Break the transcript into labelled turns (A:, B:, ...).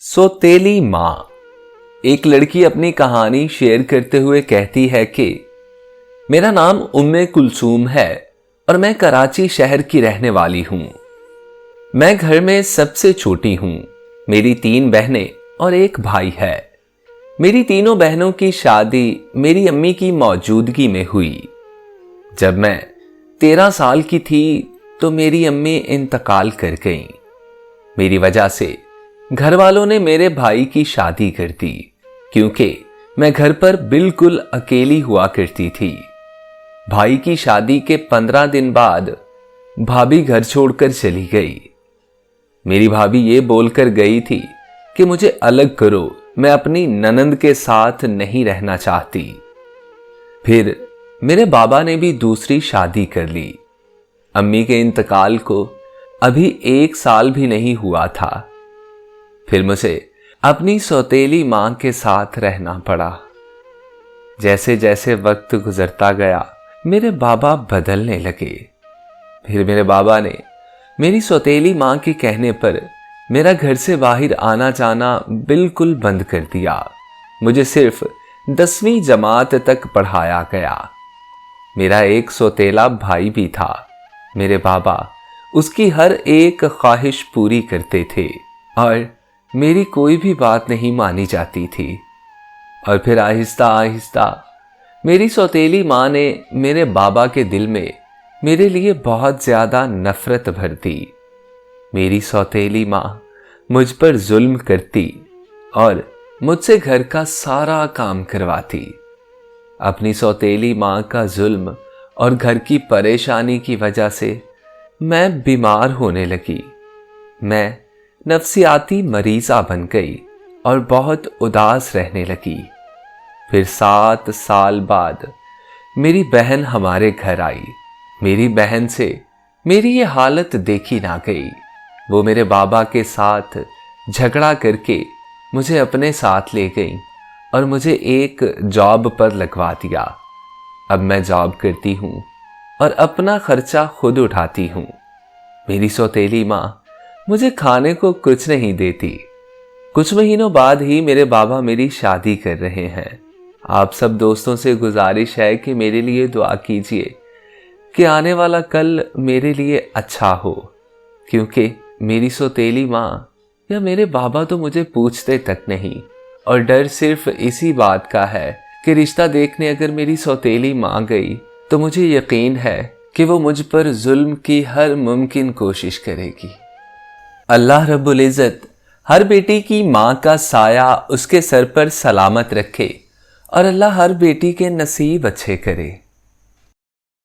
A: सौतेली मां। एक लड़की अपनी कहानी शेयर करते हुए कहती है कि मेरा नाम उम्मे कुलसूम है और मैं कराची शहर की रहने वाली हूं। मैं घर में सबसे छोटी हूं। मेरी 3 बहनें और एक भाई है। मेरी तीनों बहनों की शादी मेरी अम्मी की मौजूदगी में हुई। जब मैं 13 साल की थी तो मेरी अम्मी इंतकाल कर गईं। मेरी वजह से घर वालों ने मेरे भाई की शादी कर दी, क्योंकि मैं घर पर बिल्कुल अकेली हुआ करती थी। भाई की शादी के 15 दिन बाद भाभी घर छोड़कर चली गई। मेरी भाभी ये बोलकर गई थी कि मुझे अलग करो, मैं अपनी ननंद के साथ नहीं रहना चाहती। फिर मेरे बाबा ने भी दूसरी शादी कर ली। अम्मी के इंतकाल को अभी 1 साल भी नहीं हुआ था। फिर मुझे अपनी सौतेली मां के साथ रहना पड़ा। जैसे जैसे वक्त गुजरता गया मेरे बाबा बदलने लगे। फिर मेरे बाबा ने मेरी सौतेली मां के कहने पर मेरा घर से बाहर आना जाना बिल्कुल बंद कर दिया। मुझे सिर्फ 10वीं जमात तक पढ़ाया गया। मेरा एक सौतेला भाई भी था। मेरे बाबा उसकी हर एक ख्वाहिश पूरी करते थे और मेरी कोई भी बात नहीं मानी जाती थी। और फिर आहिस्ता आहिस्ता मेरी सौतेली मां ने मेरे बाबा के दिल में मेरे लिए बहुत ज्यादा नफरत भर दी। मेरी सौतेली मां मुझ पर जुल्म करती और मुझसे घर का सारा काम करवाती। अपनी सौतेली मां का जुल्म और घर की परेशानी की वजह से मैं बीमार होने लगी। मैं नफ्सियाती मरीजा बन गई और बहुत उदास रहने लगी। फिर 7 साल बाद मेरी बहन हमारे घर आई। मेरी बहन से मेरी ये हालत देखी ना गई। वो मेरे बाबा के साथ झगड़ा करके मुझे अपने साथ ले गई और मुझे एक जॉब पर लगवा दिया। अब मैं जॉब करती हूँ और अपना खर्चा खुद उठाती हूँ। मेरी सौतेली माँ मुझे खाने को कुछ नहीं देती। कुछ महीनों बाद ही मेरे बाबा मेरी शादी कर रहे हैं। आप सब दोस्तों से गुजारिश है कि मेरे लिए दुआ कीजिए कि आने वाला कल मेरे लिए अच्छा हो, क्योंकि मेरी सौतेली माँ या मेरे बाबा तो मुझे पूछते तक नहीं। और डर सिर्फ इसी बात का है कि रिश्ता देखने अगर मेरी सौतेली माँ गई तो मुझे यकीन है कि वो मुझ पर जुल्म की हर मुमकिन कोशिश करेगी। अल्लाह रब्बुल इज़्ज़त हर बेटी की माँ का साया उसके सर पर सलामत रखे और अल्लाह हर बेटी के नसीब अच्छे करे।